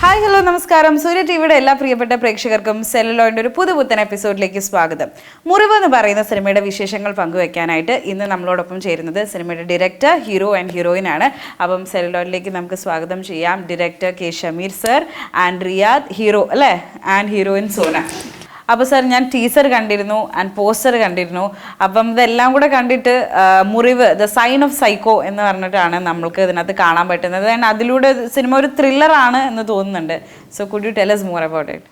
Hi hello നമസ്കാരം. സൂര്യ ടിവിയുടെ എല്ലാ പ്രിയപ്പെട്ട പ്രേക്ഷകർക്കും സെല്ലുലോയിൻ്റെ ഒരു പുതുപുത്തൻ എപ്പിസോഡിലേക്ക് സ്വാഗതം. മുറിവ് എന്ന് പറയുന്ന സിനിമയുടെ വിശേഷങ്ങൾ പങ്കുവെക്കാനായിട്ട് ഇന്ന് നമ്മളോടൊപ്പം ചേരുന്നത് സിനിമയുടെ ഡയറക്ടർ, ഹീറോ ആൻഡ് ഹീറോയിൻ ആണ്. അപ്പം സെല്ലുലോയിലേക്ക് നമുക്ക് സ്വാഗതം ചെയ്യാം director K Shameer sir and Riyadh, hero അല്ലേ, ആൻഡ് ഹീറോയിൻ സോന. അപ്പോൾ സാർ, ഞാൻ ടീസർ കണ്ടിരുന്നു ആൻഡ് പോസ്റ്റർ കണ്ടിരുന്നു. അപ്പം ഇതെല്ലാം കൂടെ കണ്ടിട്ട് മുറിവ്, ദ സൈൻ ഓഫ് സൈക്കോ എന്ന് പറഞ്ഞിട്ടാണ് നമ്മൾക്ക് ഇതിനകത്ത് കാണാൻ പറ്റുന്നത്. ആൻഡ് അതിലൂടെ സിനിമ ഒരു ത്രില്ലറാണ് എന്ന് തോന്നുന്നുണ്ട്. So could you tell us more about it?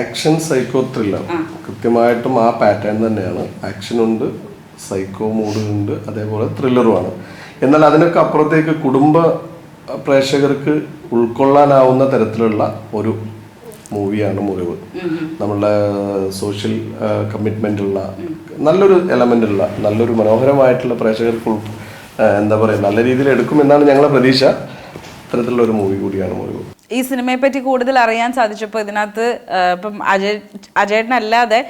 Action psycho thriller കൃത്യമായിട്ടും ആ പാറ്റേൺ തന്നെയാണ്. ആക്ഷൻ ഉണ്ട്, സൈക്കോ മൂഡ് ഉണ്ട്, അതേപോലെ ത്രില്ലറുമാണ്. എന്നാൽ അതിനൊക്കെ അപ്പുറത്തേക്ക് കുടുംബ പ്രേക്ഷകർക്ക് ഉൾക്കൊള്ളാനാവുന്ന തരത്തിലുള്ള ഒരു മൂവിയാണ് മുറിവ്. നമ്മളുടെ സോഷ്യൽ കമ്മിറ്റ്മെൻ്റ് ഉള്ള നല്ലൊരു എലമെൻ്റ് ഉള്ള നല്ലൊരു മനോഹരമായിട്ടുള്ള പ്രേക്ഷകർക്ക് എന്താ പറയുക, നല്ല രീതിയിൽ എടുക്കുമെന്നാണ് ഞങ്ങളുടെ പ്രതീക്ഷ. അത്തരത്തിലുള്ള ഒരു മൂവി കൂടിയാണ് മുറിവ്. ഈ സിനിമയെ പറ്റി കൂടുതൽ അറിയാൻ സാധിച്ചപ്പോൾ ഇതിനകത്ത് ഇപ്പം അജയേട്ടനല്ലാതെ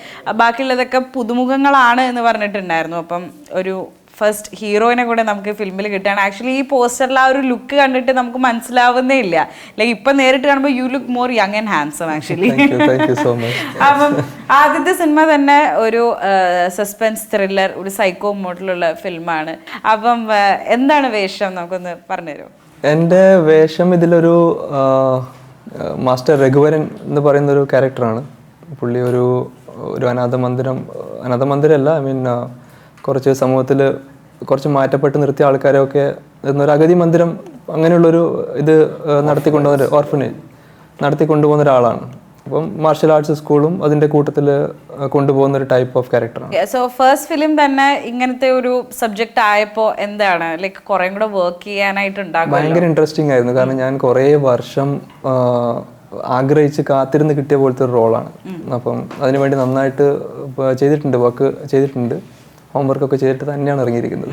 ബാക്കിയുള്ളതൊക്കെ പുതുമുഖങ്ങളാണ് എന്ന് പറഞ്ഞിട്ടുണ്ടായിരുന്നു. അപ്പം ഒരു ഫസ്റ്റ് ഹീറോയിനെ കൂടെ നമുക്ക് ഫിലിമിൽ കിട്ടുകയാണ്. ആക്ച്വലി ഈ പോസ്റ്ററിൽ ആ ഒരു ലുക്ക് കണ്ടിട്ട് നമുക്ക് മനസ്സിലാവുന്നേ ഇല്ല. ലൈക്ക് ഇപ്പം നേരിട്ട് കാണുമ്പോൾ you look more young and handsome actually. അപ്പം ആദ്യത്തെ സിനിമ തന്നെ ഒരു സസ്പെൻസ് ത്രില്ലർ, ഒരു സൈക്കോ മോഡിലുള്ള ഫിലിമാണ്. അപ്പം എന്താണ് വേഷം, നമുക്കൊന്ന് പറഞ്ഞുതരുമോ? എൻ്റെ വേഷം ഇതിലൊരു മാസ്റ്റർ രഘുവരൻ എന്ന് പറയുന്നൊരു ക്യാരക്ടറാണ്. പുള്ളി ഒരു അനാഥമന്ദിരമല്ല, ഐ മീൻ കുറച്ച് സമൂഹത്തിൽ കുറച്ച് മാറ്റപ്പെട്ട് നിർത്തിയ ആൾക്കാരെയൊക്കെ ഒരു അഗതി മന്ദിരം അങ്ങനെയുള്ളൊരു ഇത് നടത്തിക്കൊണ്ടുപോകുന്ന ഓർഫനേജ് നടത്തിക്കൊണ്ടുപോകുന്ന ഒരാളാണ്. അപ്പം മാർഷൽ ആർട്സ് സ്കൂളും അതിൻ്റെ കൂട്ടത്തിൽ കൊണ്ടുപോകുന്ന ഒരു ടൈപ്പ് ഓഫ് ക്യാരക്ടറാണ്. സോ ഫസ്റ്റ് ഫിലിം തന്നെ ഇങ്ങനത്തെ ഒരു സബ്ജക്റ്റ് ആയപ്പോൾ എന്താണ് ലൈക്ക് കുറേ കൂടെ വർക്ക് ചെയ്യാനായിട്ടുണ്ടാകും? ഭയങ്കര ഇൻട്രസ്റ്റിംഗ് ആയിരുന്നു. കാരണം ഞാൻ കുറേ വർഷം ആഗ്രഹിച്ച് കാത്തിരുന്ന് കിട്ടിയ പോലത്തെ ഒരു റോളാണ്. അപ്പം അതിനുവേണ്ടി നന്നായിട്ട് വർക്ക് ചെയ്തിട്ടുണ്ട്, ഹോംവർക്കൊക്കെ ചെയ്തിട്ട് തന്നെയാണ് ഇറങ്ങിയിരിക്കുന്നത്.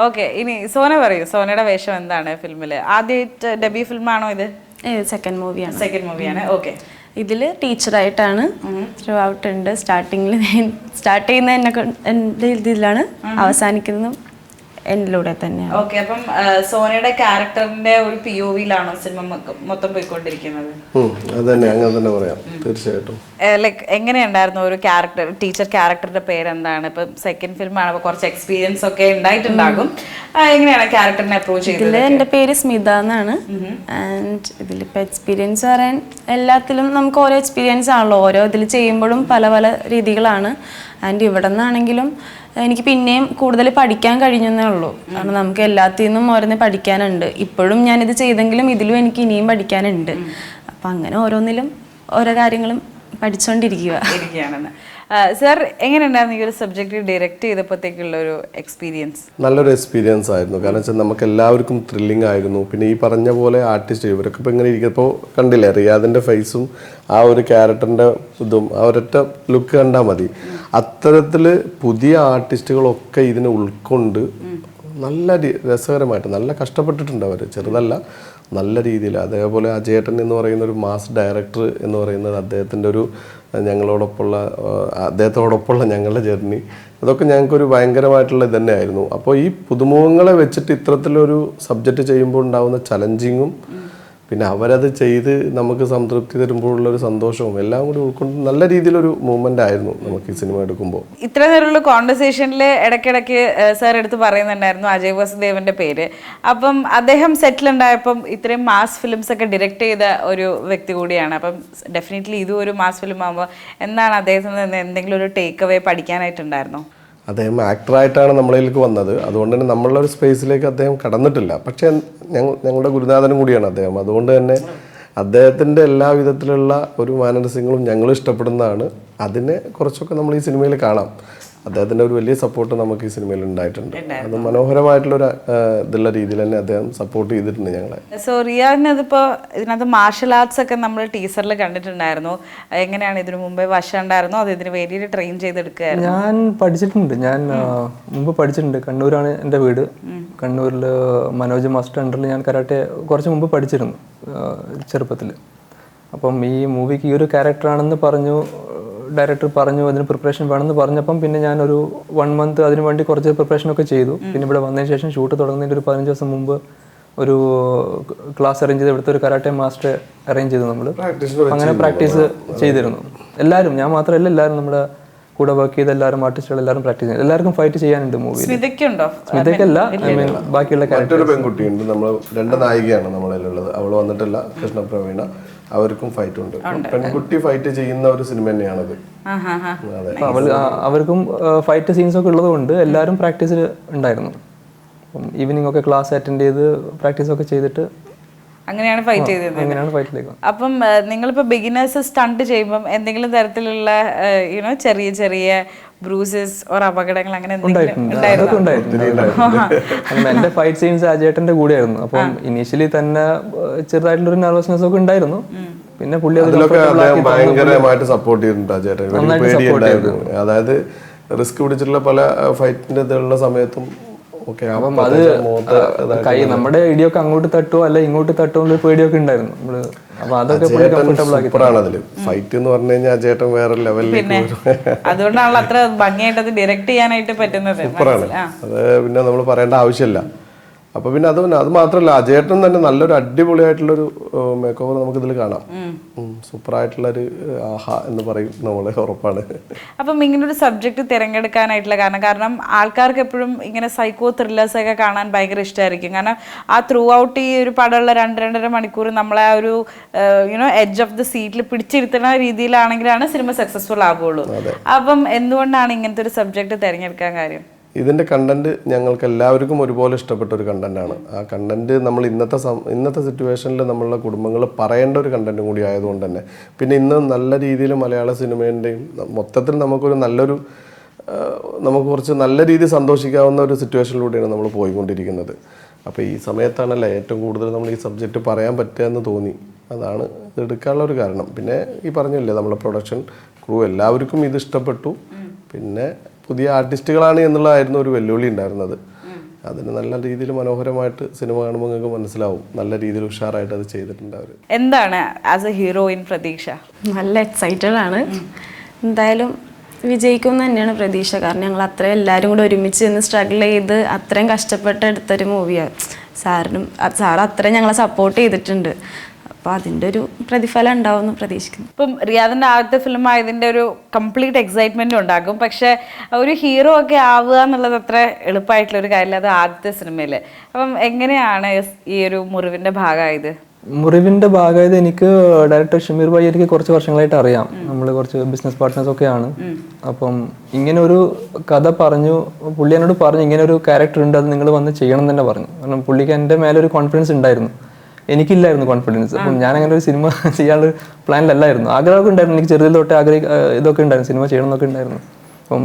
ഓക്കെ, ഇനി സോന പറയൂ, സോനയുടെ വേഷം എന്താണ് ഫിലിമിൽ? ആദ്യമായിട്ട് ഡെബ്യൂ ഫിലിമാണോ ഇത്? സെക്കൻഡ് മൂവിയാണ്. സെക്കൻഡ് മൂവിയാണ്. ഓക്കെ, ഇതിൽ ടീച്ചറായിട്ടാണ് ത്രൂ ഔട്ട് ഉണ്ട്. സ്റ്റാർട്ടിങ്ങിൽ സ്റ്റാർട്ട് ചെയ്യുന്ന എൻ്റെ ഇതിലാണ്, അവസാനിക്കുന്നതും എന്നിലൂടെ തന്നെയാണ്. ഓക്കെ, അപ്പം സോനയുടെ ക്യാരക്ടറിന്റെ ഒരു POVയിലാണോ സിനിമ മൊത്തം പോയിക്കൊണ്ടിരിക്കുന്നത്? അതന്നെ, അങ്ങനെ തന്നെ പറയാം. തീർച്ചയായിട്ടും. ലൈക്ക് എങ്ങനെയുണ്ടായിരുന്നു ഒരു ക്യാരക്ടർ, ടീച്ചർ ക്യാരക്ടറുടെ പേരെന്താണ്? ഇപ്പം സെക്കൻഡ് ഫിലിം ആണ്, അപ്പോൾ കുറച്ച് എക്സ്പീരിയൻസ് ഒക്കെ ഉണ്ടായിട്ടുണ്ടാകും. എങ്ങനെയാണ് ക്യാരക്ടറിനെ അപ്രോച്ച് ചെയ്തത്? ഇതിൽ എൻ്റെ പേര് സ്മിത എന്നാണ്. ആൻഡ് ഇതിലിപ്പോൾ എക്സ്പീരിയൻസ് പറയാൻ എല്ലാത്തിലും നമുക്ക് ഓരോ എക്സ്പീരിയൻസ് ആണല്ലോ, ഓരോ ഇതിൽ ചെയ്യുമ്പോഴും പല പല രീതികളാണ്. ആൻഡ് ഇവിടെ നിന്നാണെങ്കിലും എനിക്ക് പിന്നെയും കൂടുതൽ പഠിക്കാൻ കഴിഞ്ഞെന്നേ ഉള്ളൂ. കാരണം നമുക്ക് എല്ലാത്തിൽ നിന്നും ഓരോന്ന് പഠിക്കാനുണ്ട്. ഇപ്പോഴും ഞാനിത് ചെയ്തെങ്കിലും ഇതിലും എനിക്ക് ഇനിയും പഠിക്കാനുണ്ട്. അപ്പം അങ്ങനെ ഓരോന്നിലും ഓരോ കാര്യങ്ങളും പഠിച്ചുകൊണ്ടിരിക്കുകയാണെന്ന്. സർ, എങ്ങനെയുണ്ടായിരുന്നു ഈ ഒരു സബ്ജക്റ്റ് ഡയറക്റ്റ് ചെയ്തപ്പോഴത്തേക്കുള്ള ഒരു എക്സ്പീരിയൻസ്? നല്ലൊരു എക്സ്പീരിയൻസ് ആയിരുന്നു. കാരണം വെച്ചാൽ നമുക്ക് എല്ലാവർക്കും ത്രില്ലിംഗ് ആയിരുന്നു. പിന്നെ ഈ പറഞ്ഞ പോലെ ആർട്ടിസ്റ്റ് ഇവരൊക്കെ ഇപ്പോൾ ഇങ്ങനെ ഇരിക്കുമ്പോൾ കണ്ടില്ലേ, റിയാദിൻ്റെ ഫേസും ആ ഒരു ക്യാരക്ടറിൻ്റെ ഇതും ആ ഒരൊറ്റ ലുക്ക് കണ്ടാൽ മതി. അത്തരത്തിൽ പുതിയ ആർട്ടിസ്റ്റുകളൊക്കെ ഇതിനെ ഉൾക്കൊണ്ട് നല്ല രസകരമായിട്ട് നല്ല കഷ്ടപ്പെട്ടിട്ടുണ്ട് അവർ, ചെറുതല്ല, നല്ല രീതിയിൽ. അതേപോലെ അജയേട്ടൻ എന്ന് പറയുന്ന ഒരു മാസ് ഡയറക്ടർ എന്ന് പറയുന്നത് അദ്ദേഹത്തിൻ്റെ ഒരു അദ്ദേഹത്തോടൊപ്പമുള്ള ഞങ്ങളുടെ ജേർണി, അതൊക്കെ ഞങ്ങൾക്കൊരു ഭയങ്കരമായിട്ടുള്ള ഇത് തന്നെയായിരുന്നു. അപ്പോൾ ഈ പുതുമുഖങ്ങളെ വെച്ചിട്ട് ഇത്തരത്തിലൊരു സബ്ജക്റ്റ് ചെയ്യുമ്പോൾ ഉണ്ടാകുന്ന ചലഞ്ചിങ്ങും പിന്നെ അവരത് ചെയ്ത് നമുക്ക് സംതൃപ്തി തരുമ്പോഴുള്ളൊരു സന്തോഷവും എല്ലാം കൂടി ഉൾക്കൊണ്ട് നല്ല രീതിയിലൊരു മൂവ്മെൻ്റ് ആയിരുന്നു നമുക്ക് ഈ സിനിമ എടുക്കുമ്പോൾ. ഇത്ര നേരമുള്ള കോൺവെർസേഷനിൽ ഇടയ്ക്കിടയ്ക്ക് സാർ എടുത്ത് പറയുന്നുണ്ടായിരുന്നു അജയ് വാസുദേവൻ്റെ പേര്. അപ്പം അദ്ദേഹം സെറ്റിൽ ഉണ്ടായപ്പം ഇത്രയും മാസ് ഫിലിംസ് ഒക്കെ ഡയറക്റ്റ് ചെയ്ത ഒരു വ്യക്തി കൂടിയാണ്. അപ്പം ഡെഫിനറ്റ്ലി ഇതും ഒരു മാസ് ഫിലിം ആകുമ്പോൾ എന്താണ് അദ്ദേഹത്തിൽ നിന്ന് എന്തെങ്കിലും ഒരു ടേക്ക് അവേ പഠിക്കാനായിട്ടുണ്ടായിരുന്നോ? അദ്ദേഹം ആക്ടറായിട്ടാണ് നമ്മളിലേക്ക് വന്നത്. അതുകൊണ്ട് തന്നെ നമ്മളുടെ ഒരു സ്പേസിലേക്ക് അദ്ദേഹം കടന്നിട്ടില്ല. പക്ഷേ ഞങ്ങളുടെ ഗുരുനാഥനും കൂടിയാണ് അദ്ദേഹം. അതുകൊണ്ട് തന്നെ അദ്ദേഹത്തിൻ്റെ എല്ലാ വിധത്തിലുള്ള ഒരു മാനസികങ്ങളും ഞങ്ങൾ ഇഷ്ടപ്പെടുന്നതാണ്. അതിനെ കുറച്ചൊക്കെ നമ്മൾ ഈ സിനിമയിൽ കാണാം. അദ്ദേഹത്തിൻ്റെ ഒരു വലിയ സപ്പോർട്ട് നമുക്ക് ഈ സിനിമയിൽ ഉണ്ടായിട്ടുണ്ട്. അത് മനോഹരമായിട്ടുള്ളൊരു ഇതുള്ള രീതിയിൽ തന്നെ അദ്ദേഹം സപ്പോർട്ട് ചെയ്തിട്ടുണ്ട് ഞങ്ങളെ. സോ റിയാദിന് അതിപ്പോൾ ഇതിനകത്ത് മാർഷൽ ആർട്സ് ഒക്കെ നമ്മൾ ടീച്ചറിൽ കണ്ടിട്ടുണ്ടായിരുന്നു. എങ്ങനെയാണ് ഇതിനു മുമ്പേ വശം ഉണ്ടായിരുന്നോ അത് ഇതിന് വേണ്ടിയിട്ട് ട്രെയിൻ ചെയ്തെടുക്കുകയായിരുന്നു? ഞാൻ പഠിച്ചിട്ടുണ്ട്. ഞാൻ മുമ്പ് പഠിച്ചിട്ടുണ്ട്. കണ്ണൂരാണ് എൻ്റെ വീട്. കണ്ണൂരിൽ മനോജ് മാസ്റ്റർ അണ്ടറിൽ ഞാൻ കരാട്ടെ കുറച്ച് മുമ്പ് പഠിച്ചിരുന്നു ചെറുപ്പത്തിൽ. അപ്പം ഈ മൂവിക്ക് ഈ ഒരു ക്യാരക്ടറാണെന്ന് ഡയറക്ടർ പറഞ്ഞു, അതിന് പ്രിപ്പറേഷൻ വേണമെന്ന് പറഞ്ഞപ്പം പിന്നെ ഞാനൊരു 1 month അതിന് വേണ്ടി കുറച്ച് പ്രിപ്പറേഷനൊക്കെ ചെയ്തു. പിന്നെ ഇവിടെ വന്നതിന് ശേഷം ഷൂട്ട് തുടങ്ങുന്നതിൻ്റെ ഒരു 15 ദിവസം മുമ്പ് ഒരു ക്ലാസ് അറേഞ്ച് ചെയ്ത് ഇവിടുത്തെ ഒരു കരാട്ടെ മാസ്റ്റർ അറേഞ്ച് ചെയ്തു നമ്മൾ. അങ്ങനെ പ്രാക്ടീസ് ചെയ്തിരുന്നു എല്ലാവരും, ഞാൻ മാത്രമല്ല എല്ലാവരും നമ്മുടെ കൂടെ വർക്ക് ചെയ്ത എല്ലാവരും ആർട്ടിസ്റ്റുകൾ എല്ലാവരും പ്രാക്ടീസ് ചെയ്തു. എല്ലാവർക്കും ഫൈറ്റ് ചെയ്യാനുണ്ട് മൂവിയിൽ. സ്മിതയ്ക്കല്ല, ഐ മീൻ ബാക്കിയുള്ള മറ്റൊരു പെൺകുട്ടിയുണ്ട്, നമ്മൾ 2 നായികയാണ് നമ്മളതിലുള്ളത്. അവൾ വന്നിട്ടില്ല, കൃഷ്ണപ്രവീണ. അവർക്കും ഫൈറ്റ് ഉണ്ട്. പെൺകുട്ടി ഫൈറ്റ് ചെയ്യുന്ന ഒരു സിനിമ തന്നെയാണത്. അവർക്കും ഫൈറ്റ് സീൻസ് ഒക്കെ ഉള്ളത് കൊണ്ട് എല്ലാവരും പ്രാക്ടീസിൽ ഉണ്ടായിരുന്നു. ഈവനിങ് ഒക്കെ ക്ലാസ് അറ്റൻഡ് ചെയ്ത് പ്രാക്ടീസ് ഒക്കെ ചെയ്തിട്ട് അങ്ങനെയാണ് ഫൈറ്റ് ചെയ്തത്. അങ്ങനെയാണ് ഫൈറ്റിലേക്ക്. അപ്പം നിങ്ങളിപ്പോൾ ബിഗിനേഴ്സ് സ്റ്റണ്ട് ചെയ്യുമ്പം എന്തെങ്കിലും തരത്തിലുള്ള ചെറിയ ചെറിയ ബ്രൂസസ് ഓർ അപകടങ്ങൾ അങ്ങനെ എന്റെ ഫൈറ്റ് സീൻസ് അജേട്ടന്റെ കൂടെയായിരുന്നു. അപ്പം ഇനീഷ്യലി തന്നെ ചെറുതായിട്ടുള്ളൊരു നെർവസ്നെസ് ഒക്കെ ഉണ്ടായിരുന്നു. പിന്നെ പുള്ളി ഭയങ്കരമായിട്ട് സപ്പോർട്ട് ചെയ്തിട്ടുണ്ട് അജേട്ടൻ. അതായത് റിസ്ക് പിടിച്ചിട്ടുള്ള പല ഫൈറ്റിന്റെ ഇതുള്ള സമയത്തും അപ്പം അത് കൈ നമ്മുടെ ഇടിയൊക്കെ അങ്ങോട്ട് തട്ടുമോ അല്ല ഇങ്ങോട്ട് തട്ടുമോ എന്നൊരു പേടിയൊക്കെ ഉണ്ടായിരുന്നു നമ്മള്. അപ്പൊ അതൊക്കെ കംഫർട്ടബിൾ ആക്കി. ഫൈറ്റ് എന്ന് പറഞ്ഞു കഴിഞ്ഞാൽ അജേട്ടൻ വേറെ ലെവലിലേക്ക്. അതുകൊണ്ടാണല്ലോ അത്ര ഭംഗിയായിട്ട് അത് ഡയറക്ട് ചെയ്യാനായിട്ട് പറ്റുന്നത്. സൂപ്പറാണ്. അത് പിന്നെ നമ്മൾ പറയേണ്ട ആവശ്യമില്ല. അപ്പൊ പിന്നെ അത് മാത്രമല്ല, അജേട്ടൻ തന്നെ നല്ലൊരു അടിപൊളിയായിട്ടുള്ളൊരു മേക്ക് ഓവർ നമുക്ക് ഇതിൽ കാണാം. സൂപ്പറായിട്ടുള്ളൊരു ആഹാ എന്ന് പറയും നമ്മള്, ഉറപ്പാണ്. അപ്പം ഇങ്ങനൊരു സബ്ജക്ട് തിരഞ്ഞെടുക്കാനായിട്ടുള്ള കാരണം ആൾക്കാർക്ക് എപ്പോഴും ഇങ്ങനെ സൈക്കോ ത്രില്ലേഴ്സ് ഒക്കെ കാണാൻ ഭയങ്കര ഇഷ്ടമായിരിക്കും. കാരണം ആ ത്രൂ ഔട്ട് ഈ ഒരു പടമുള്ള 2-2.5 മണിക്കൂർ നമ്മളെ ആ ഒരു എഡ്ജ് ഓഫ് ദ സീറ്റിൽ പിടിച്ചിരുത്തുന്ന രീതിയിലാണെങ്കിലാണ് സിനിമ സക്സസ്ഫുൾ ആകുള്ളൂ. അപ്പം എന്തുകൊണ്ടാണ് ഇങ്ങനത്തെ ഒരു സബ്ജക്ട് തിരഞ്ഞെടുക്കാൻ കാര്യം? ഇതിൻ്റെ കണ്ടന്റ് ഞങ്ങൾക്ക് എല്ലാവർക്കും ഒരുപോലെ ഇഷ്ടപ്പെട്ട ഒരു കണ്ടന്റാണ്. ആ കണ്ടന്റ് നമ്മൾ ഇന്നത്തെ സിറ്റുവേഷനിൽ നമ്മളുടെ കുടുംബങ്ങൾ പറയേണ്ട ഒരു കണ്ടന്റും കൂടി ആയതുകൊണ്ട് തന്നെ, പിന്നെ ഇന്ന് നല്ല രീതിയിൽ മലയാള സിനിമേൻ്റെയും മൊത്തത്തിൽ നമുക്ക് കുറച്ച് നല്ല രീതിയിൽ സന്തോഷിക്കാവുന്ന ഒരു സിറ്റുവേഷനിലൂടെയാണ് നമ്മൾ പോയിക്കൊണ്ടിരിക്കുന്നത്. അപ്പോൾ ഈ സമയത്താണല്ലോ ഏറ്റവും കൂടുതൽ നമ്മൾ ഈ സബ്ജക്റ്റ് പറയാൻ പറ്റുക എന്ന് തോന്നി. അതാണ് ഇത് എടുക്കാനുള്ള ഒരു കാരണം. പിന്നെ ഈ പറഞ്ഞില്ലേ, നമ്മളെ പ്രൊഡക്ഷൻ ക്രൂ എല്ലാവർക്കും ഇത് ഇഷ്ടപ്പെട്ടു. പിന്നെ പുതിയ ആർട്ടിസ്റ്റുകളാണ് എന്നുള്ളതായിരുന്നു ഒരു വെല്ലുവിളി ഉണ്ടായിരുന്നത്. അതിന് നല്ല രീതിയിൽ മനോഹരമായിട്ട് സിനിമ കാണുമ്പോൾ നിങ്ങൾക്ക് മനസ്സിലാവും, നല്ല രീതിയിൽ ഉഷാറായിട്ട് അത് ചെയ്തിട്ടുണ്ട് അവർ. എന്താണ് ആസ് എ ഹീറോയിൻ പ്രതീക്ഷ? നല്ല എക്സൈറ്റഡ് ആണ്. എന്തായാലും വിജയിക്കും തന്നെയാണ് പ്രതീക്ഷ. കാരണം ഞങ്ങൾ അത്രയും എല്ലാവരും കൂടെ ഒരുമിച്ച് നിന്ന് സ്ട്രഗിൾ ചെയ്ത് അത്രയും കഷ്ടപ്പെട്ട് എടുത്തൊരു മൂവിയാണ്. സാർ അത്രയും ഞങ്ങളെ സപ്പോർട്ട് ചെയ്തിട്ടുണ്ട്. അപ്പോൾ അതിൻ്റെ ഒരു പ്രതിഫലം ഉണ്ടാവുമെന്ന് പ്രതീക്ഷിക്കുന്നു. ഇപ്പം റിയാദിൻ്റെ ആദ്യത്തെ ഫിലിം ആയതിൻ്റെ ഒരു കംപ്ലീറ്റ് എക്സൈറ്റ്മെൻറ്റും ഉണ്ടാകും. പക്ഷേ ഒരു ഹീറോ ഒക്കെ ആവുക എന്നുള്ളത് അത്ര എളുപ്പമായിട്ടുള്ളൊരു കാര്യമില്ല, അത് ആദ്യത്തെ സിനിമയിൽ. അപ്പം എങ്ങനെയാണ് ഈ ഒരു മുറിവിൻ്റെ ഭാഗമായത്? മുറിവിൻ്റെ ഭാഗമായത് എനിക്ക് ഡയറക്ടർ ഷമീർ ഭായി എനിക്ക് കുറച്ച് വർഷങ്ങളായിട്ട് അറിയാം. നമ്മൾ കുറച്ച് ബിസിനസ് പാർട്ട്നേഴ്സ് ഒക്കെയാണ്. അപ്പം ഇങ്ങനെ ഒരു കഥ പറഞ്ഞു, പുള്ളി എന്നോട് പറഞ്ഞു ഇങ്ങനെ ഒരു ക്യാരക്ടർ ഉണ്ട്, അത് നിങ്ങൾ വന്ന് ചെയ്യണം തന്നെ പറഞ്ഞു. കാരണം പുള്ളിക്ക് എൻ്റെ മേലെ ഒരു കോൺഫിഡൻസ് ഉണ്ടായിരുന്നു, എനിക്കില്ലായിരുന്നു കോൺഫിഡൻസ്. അപ്പം ഞാൻ അങ്ങനെ ഒരു സിനിമ ചെയ്യാനുള്ള പ്ലാനിലല്ലായിരുന്നു. ആഗ്രഹമൊക്കെ ഉണ്ടായിരുന്നു, എനിക്ക് ചെറുതിൽ തൊട്ട് ഇതൊക്കെ ഉണ്ടായിരുന്നു, സിനിമ ചെയ്യണം എന്നൊക്കെ ഉണ്ടായിരുന്നു. അപ്പം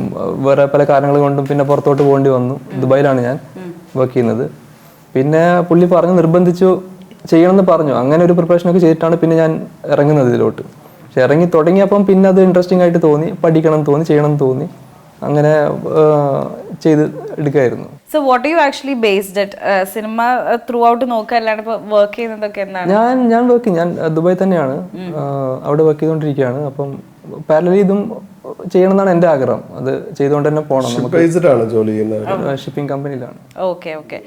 വേറെ പല കാരണങ്ങൾ കൊണ്ടും പിന്നെ പുറത്തോട്ട് പോകേണ്ടി വന്നു. ദുബായിലാണ് ഞാൻ വർക്ക് ചെയ്യുന്നത്. പിന്നെ പുള്ളി നിർബന്ധിച്ചു ചെയ്യണമെന്ന് പറഞ്ഞു. അങ്ങനെ ഒരു പ്രിപ്പറേഷനൊക്കെ ചെയ്തിട്ടാണ് പിന്നെ ഞാൻ ഇറങ്ങുന്നത് ഇതിലോട്ട്. പക്ഷെ ഇറങ്ങി തുടങ്ങിയപ്പം പിന്നെ അത് ഇൻട്രസ്റ്റിംഗ് ആയിട്ട് തോന്നി, പഠിക്കണം തോന്നി, ചെയ്യണം തോന്നി, അങ്ങനെ ചെയ്ത് എടുക്കായിരുന്നു. So what you actually based at? Cinema throughout നോക്കുക അല്ലാണ്ട് ഇപ്പോൾ വർക്ക് ചെയ്യുന്നതൊക്കെ എന്താണ്? ഞാൻ ദുബായ് തന്നെയാണ്, അവിടെ വർക്ക് ചെയ്തുകൊണ്ടിരിക്കുകയാണ്. അപ്പം പാരലലി ഇതും ചെയ്യണം എന്നാണ് എൻ്റെ ആഗ്രഹം. അത് ചെയ്തുകൊണ്ട് തന്നെ പോകണം. ഷിപ്പിംഗ് കമ്പനിയിലാണ്. Okay okay.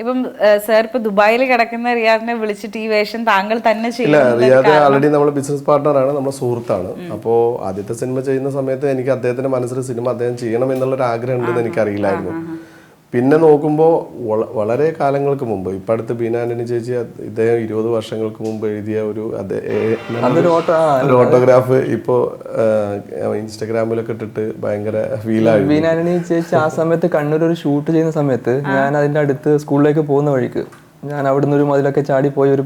ഇപ്പം സാർ ഇപ്പൊ ദുബായിൽ കിടക്കുന്ന റിയാദിനെ വിളിച്ചിട്ട് ഈ വേഷം താങ്കൾ തന്നെ ചെയ്യില്ല. റിയാദ് ആൾറെഡി നമ്മൾ ബിസിനസ് പാർട്ണറാണ്, നമ്മുടെ സുഹൃത്താണ്. അപ്പോൾ ആദ്യത്തെ സിനിമ ചെയ്യുന്ന സമയത്ത് എനിക്ക് അദ്ദേഹത്തിന്റെ മനസ്സിൽ സിനിമ അദ്ദേഹം ചെയ്യണം എന്നുള്ളൊരു ആഗ്രഹം ഉണ്ടെന്ന് എനിക്കറിയില്ലായിരുന്നു. പിന്നെ നോക്കുമ്പോൾ വളരെ കാലങ്ങൾക്ക് മുമ്പ്, ഇപ്പം അടുത്ത് ബീന ആന്റണി ചേച്ചി ഇദ്ദേഹം 20 വർഷങ്ങൾക്ക് മുമ്പ് എഴുതിയ ഒരു ഓട്ടോഗ്രാഫ് ഇപ്പോൾ ഇൻസ്റ്റാഗ്രാമിലൊക്കെ ഇട്ടിട്ട് ഭയങ്കര ഫീലായി. ബീന ആന്റണി ചേച്ചി ആ സമയത്ത് കണ്ണൂർ ഒരു ഷൂട്ട് ചെയ്യുന്ന സമയത്ത് ഞാൻ അതിൻ്റെ അടുത്ത് സ്കൂളിലേക്ക് പോകുന്ന വഴിക്ക് ഞാൻ അവിടുന്ന് ഒരു മതിലൊക്കെ ചാടി പോയി ഒരു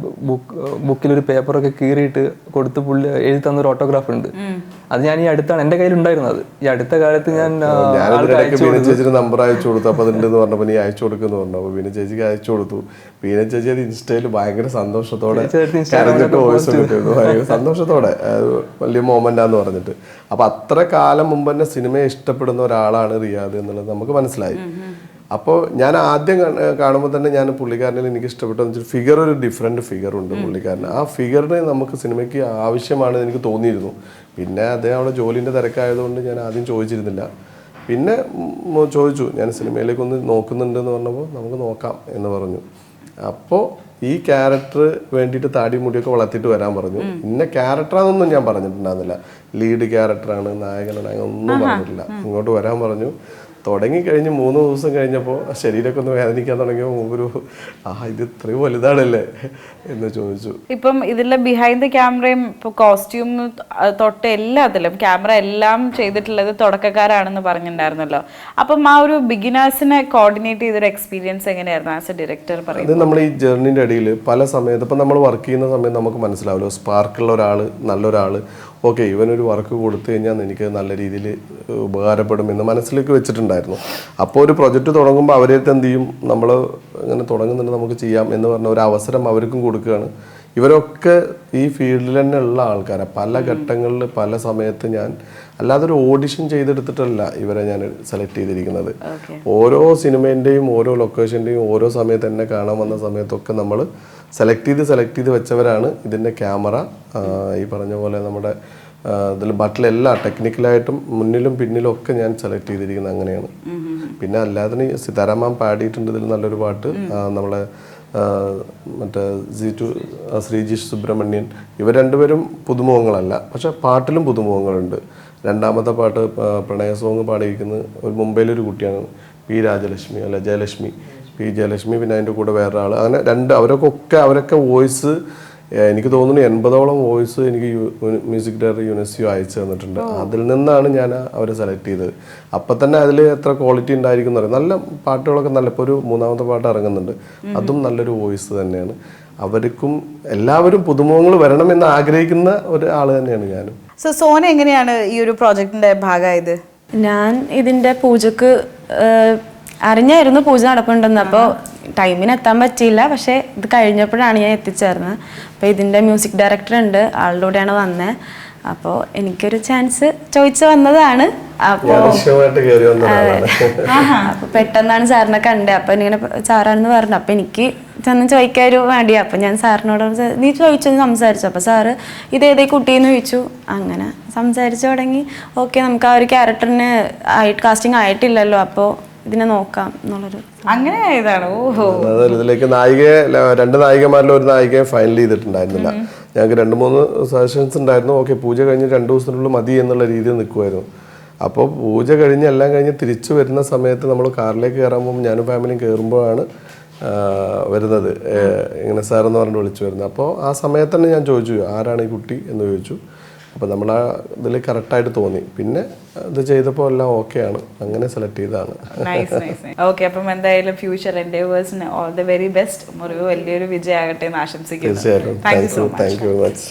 ബുക്കിലൊരു പേപ്പറൊക്കെ കീറിയിട്ട് കൊടുത്ത് പുള്ളി എഴുതി തന്നൊരു ഓട്ടോഗ്രാഫ് ഉണ്ട്. അത് ഞാൻ ഈ അടുത്താണ് എൻ്റെ കയ്യിൽ ഉണ്ടായിരുന്നത്. ഈ അടുത്ത കാലത്ത് ഞാൻ ചേച്ചിയുടെ നമ്പർ അയച്ചു കൊടുത്തു. അപ്പോൾ അതുണ്ടെന്ന് പറഞ്ഞപ്പോൾ നീ അയച്ചു കൊടുക്കുന്നു പറഞ്ഞു. അപ്പോൾ ബീന ചേച്ചിക്ക് അയച്ചു കൊടുത്തു. ബീന ചേച്ചി അത് ഇൻസ്റ്റയിൽ ഭയങ്കര സന്തോഷത്തോടെ സന്തോഷത്തോടെ വലിയ മൊമെന്റാന്ന് പറഞ്ഞിട്ട്. അപ്പൊ അത്ര കാലം മുമ്പ് തന്നെ സിനിമയെ ഇഷ്ടപ്പെടുന്ന ഒരാളാണ് റിയാദ് എന്നുള്ളത് നമുക്ക് മനസ്സിലായി. അപ്പോൾ ഞാൻ ആദ്യം കാണുമ്പോൾ തന്നെ ഞാൻ പുള്ളിക്കാരനിൽ എനിക്ക് ഇഷ്ടപ്പെട്ടു ഫിഗർ, ഒരു ഡിഫറെൻറ്റ് ഫിഗർ ഉണ്ട് പുള്ളിക്കാരന്. ആ ഫിഗറിന് നമുക്ക് സിനിമയ്ക്ക് ആവശ്യമാണെന്ന് എനിക്ക് തോന്നിയിരുന്നു. പിന്നെ അദ്ദേഹം അവിടെ ജോലിൻ്റെ തിരക്കായതുകൊണ്ട് ഞാൻ ആദ്യം ചോദിച്ചിരുന്നില്ല. പിന്നെ ചോദിച്ചു, ഞാൻ സിനിമയിലേക്കൊന്ന് നോക്കുന്നുണ്ടെന്ന് പറഞ്ഞപ്പോൾ നമുക്ക് നോക്കാം എന്ന് പറഞ്ഞു. അപ്പോൾ ഈ ക്യാരക്ടർ വേണ്ടിയിട്ട് താടി മുടിയൊക്കെ വളർത്തിയിട്ട് വരാൻ പറഞ്ഞു. ഇന്ന ക്യാരക്ടറാണെന്നൊന്നും ഞാൻ പറഞ്ഞിട്ടുണ്ടായിരുന്നില്ല. ലീഡ് ക്യാരക്ടറാണ്, നായകനാണ്, അങ്ങനെ ഒന്നും പറഞ്ഞിട്ടില്ല. ഇങ്ങോട്ട് വരാൻ പറഞ്ഞു. തുടങ്ങിക്കഴിഞ്ഞ് 3 ദിവസം കഴിഞ്ഞപ്പോൾ ശരീരമൊക്കെ ഒന്ന് വേദനിക്കാൻ തുടങ്ങിയപ്പോൾ ഒരു ഇത് ഇത്രയും വലുതാണല്ലേ എന്ന് ചോദിച്ചു. ഇപ്പം ഇതിലെ ബിഹൈൻഡ് ദ ക്യാമറയും ഇപ്പോൾ കോസ്റ്റ്യൂം തൊട്ട് എല്ലാത്തിലും ക്യാമറ എല്ലാം ചെയ്തിട്ടുള്ളത് തുടക്കക്കാരാണെന്ന് പറഞ്ഞിട്ടുണ്ടായിരുന്നല്ലോ. അപ്പം ആ ഒരു ബിഗിനേഴ്സിനെ കോർഡിനേറ്റ് ചെയ്തൊരു എക്സ്പീരിയൻസ് എങ്ങനെയായിരുന്നു ആസ് എ ഡയറക്ടർ പറയുന്നത്? അത് നമ്മൾ ഈ ജേർണിൻ്റെ ഇടയിൽ പല സമയത്ത് ഇപ്പം നമ്മൾ വർക്ക് ചെയ്യുന്ന സമയത്ത് നമുക്ക് മനസ്സിലാവുമല്ലോ, സ്പാർക്കുള്ള ഒരാൾ, നല്ലൊരാൾ, ഓക്കെ ഇവനൊരു വർക്ക് കൊടുത്തു കഴിഞ്ഞാൽ എനിക്ക് നല്ല രീതിയിൽ ഉപകാരപ്പെടുമെന്ന് മനസ്സിലേക്ക് വെച്ചിട്ടുണ്ടായിരുന്നു. അപ്പോൾ ഒരു പ്രൊജക്റ്റ് തുടങ്ങുമ്പോൾ അവരടുത്ത് എന്ത് ചെയ്യും, നമ്മൾ ഇങ്ങനെ തുടങ്ങുന്നുണ്ട് നമുക്ക് ചെയ്യാം എന്ന് പറഞ്ഞ ഒരു അവസരം അവർക്കും കൊടുക്കുകയാണ്. ഇവരൊക്കെ ഈ ഫീൽഡിൽ തന്നെ ഉള്ള ആൾക്കാരാണ്. പല ഘട്ടങ്ങളിൽ പല സമയത്ത് ഞാൻ അല്ലാതെ ഒരു ഓഡിഷൻ ചെയ്തെടുത്തിട്ടല്ല ഇവരെ ഞാൻ സെലക്ട് ചെയ്തിരിക്കുന്നത്. ഓരോ സിനിമേൻ്റെയും ഓരോ ലൊക്കേഷൻ്റെയും ഓരോ സമയത്ത് എന്നെ കാണാൻ വന്ന സമയത്തൊക്കെ നമ്മൾ സെലക്ട് ചെയ്ത് വെച്ചവരാണ്. ഇതിൻ്റെ ക്യാമറ ഈ പറഞ്ഞ പോലെ നമ്മുടെ ഇതിൽ ബട്ടിലെല്ലാം ടെക്നിക്കലായിട്ടും മുന്നിലും പിന്നിലും ഒക്കെ ഞാൻ സെലക്ട് ചെയ്തിരിക്കുന്നത് അങ്ങനെയാണ്. പിന്നെ അല്ലാതെ സീതാരാമൻ പാടിയിട്ടുണ്ട് ഇതിൽ നല്ലൊരു പാട്ട്. നമ്മളെ മറ്റേ ശ്രീജിഷ് സുബ്രഹ്മണ്യൻ, ഇവർ രണ്ടുപേരും പുതുമുഖങ്ങളല്ല, പക്ഷെ പാട്ടിലും പുതുമുഖങ്ങളുണ്ട്. രണ്ടാമത്തെ പാട്ട് പ്രണയ സോങ് പാടിയിരിക്കുന്നത് ഒരു മുംബൈയിലൊരു കുട്ടിയാണ്, ജയലക്ഷ്മി, ജയലക്ഷ്മി. പിന്നെ അതിൻ്റെ കൂടെ വേറൊരാൾ. അങ്ങനെ അവരൊക്കെ വോയിസ് എനിക്ക് തോന്നുന്നു 80ഓളം വോയിസ് എനിക്ക് മ്യൂസിക് ഡയറക്ടർ യുനെസ്യോ അയച്ചു തന്നിട്ടുണ്ട്. അതിൽ നിന്നാണ് ഞാൻ അവരെ സെലക്ട് ചെയ്തത്. അപ്പം തന്നെ അതിൽ എത്ര ക്വാളിറ്റി ഉണ്ടായിരിക്കും എന്ന് പറയും. നല്ല പാട്ടുകളൊക്കെ നല്ല, ഇപ്പോൾ ഒരു 3ാമത്തെ പാട്ട് ഇറങ്ങുന്നുണ്ട്, അതും നല്ലൊരു വോയിസ് തന്നെയാണ്. അവർക്കും എല്ലാവരും പുതുമുഖങ്ങൾ വരണമെന്ന് ആഗ്രഹിക്കുന്ന ഒരാൾ തന്നെയാണ് ഞാനും. സോന എങ്ങനെയാണ് ഈ ഒരു പ്രോജക്റ്റിന്റെ ഭാഗമായത്? ഞാൻ ഇതിൻ്റെ പൂജക്ക് അറിഞ്ഞായിരുന്നു പൂജ നടപ്പുണ്ടെന്ന്. അപ്പോൾ ടൈമിന് എത്താൻ പറ്റിയില്ല, പക്ഷേ ഇത് കഴിഞ്ഞപ്പോഴാണ് ഞാൻ എത്തിച്ചേർന്നത്. അപ്പോൾ ഇതിൻ്റെ മ്യൂസിക് ഡയറക്ടർ ഉണ്ട്, ആളുടെ കൂടെയാണ് വന്നത്. അപ്പോൾ എനിക്കൊരു ചാൻസ് ചോദിച്ചു വന്നതാണ്. അപ്പോൾ പെട്ടെന്നാണ് സാറിനെ കണ്ടത്. അപ്പോൾ ഇങ്ങനെ സാറാണെന്ന് പറഞ്ഞു. അപ്പോൾ എനിക്ക് ചെന്ന് ചോദിക്കാൻ ഒരു മടിയാ. അപ്പോൾ ഞാൻ സാറിനോട് നീ ചോദിച്ചെന്ന് സംസാരിച്ചു. അപ്പോൾ സാറ് ഇതേതേ കുട്ടിയെന്ന് ചോദിച്ചു. അങ്ങനെ സംസാരിച്ചു തുടങ്ങി. ഓക്കെ, നമുക്ക് ആ ഒരു ക്യാരക്ടറിന് കാസ്റ്റിംഗ് ആയിട്ടില്ലല്ലോ, അപ്പോൾ ഇതിനെ നോക്കാം എന്നുള്ളൊരു അങ്ങനെ ആയതാണ്. ഓഹോ, ഇതിലേക്ക് 2 നായികമാരിലും ഒരു നായികയെ ഫൈനൽ ചെയ്തിട്ടുണ്ടായിരുന്നില്ല. ഞങ്ങൾക്ക് 2-3 സജഷൻസ് ഉണ്ടായിരുന്നു. ഓക്കെ, പൂജ കഴിഞ്ഞ് 2 ദിവസത്തിനുള്ളിൽ മതി എന്നുള്ള രീതിയിൽ നിൽക്കുമായിരുന്നു. അപ്പോൾ പൂജ കഴിഞ്ഞ് എല്ലാം കഴിഞ്ഞ് തിരിച്ചു വരുന്ന സമയത്ത് നമ്മൾ കാറിലേക്ക് കയറാൻ പോകുമ്പോൾ ഞാനും ഫാമിലിയും കയറുമ്പോഴാണ് വരുന്നത്, ഇങ്ങനെ സാറെന്ന് പറഞ്ഞിട്ട് വിളിച്ചു വരുന്നത്. അപ്പോൾ ആ സമയത്ത് തന്നെ ഞാൻ ചോദിച്ചു ആരാണ് ഈ കുട്ടി എന്ന് ചോദിച്ചു. അപ്പോൾ നമ്മൾ ആ ഇതിൽ കറക്റ്റായിട്ട് തോന്നി. പിന്നെ ഇത് ചെയ്തപ്പോൾ എല്ലാം ഓക്കെയാണ്, അങ്ങനെ സെലക്ട് ചെയ്തതാണ്. ഓക്കെ, അപ്പം എന്തായാലും ഫ്യൂച്ചർ എൻഡേവേഴ്സിന് ഓൾ ദി വെരി ബെസ്റ്റ്. മുറിവ് വലിയൊരു വിജയമാകട്ടെ എന്ന് ആശംസിക്കുന്നു. തീർച്ചയായിട്ടും. Thank you very much.